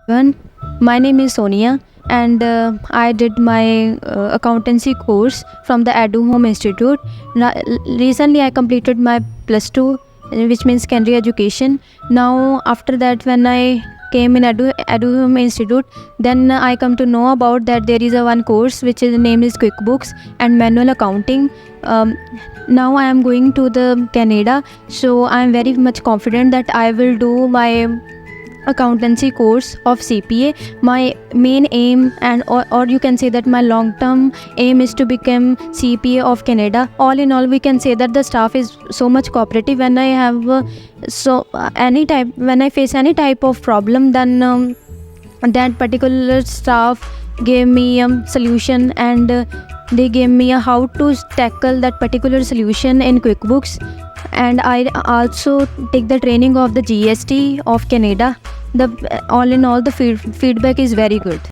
One, my name is Sonia, and I did my accountancy course from the Eduhome Institute. Recently, I completed my plus two, which means secondary education. Now, after that, when I came in Eduhome Institute, then I come to know about that there is a one course which is name is QuickBooks and manual accounting. Um, Now I am going to the Canada, so I am very much confident that I will do my accountancy course of CPA. My main aim or you can say that my long term aim is to become CPA of Canada. All in all, we can say that the staff is so much cooperative. When I have any type, when I face any type of problem, then that particular staff gave me a solution, and they gave me a how to tackle that particular solution in QuickBooks. And I also take the training of the GST of Canada. The all in all, the feedback is very good.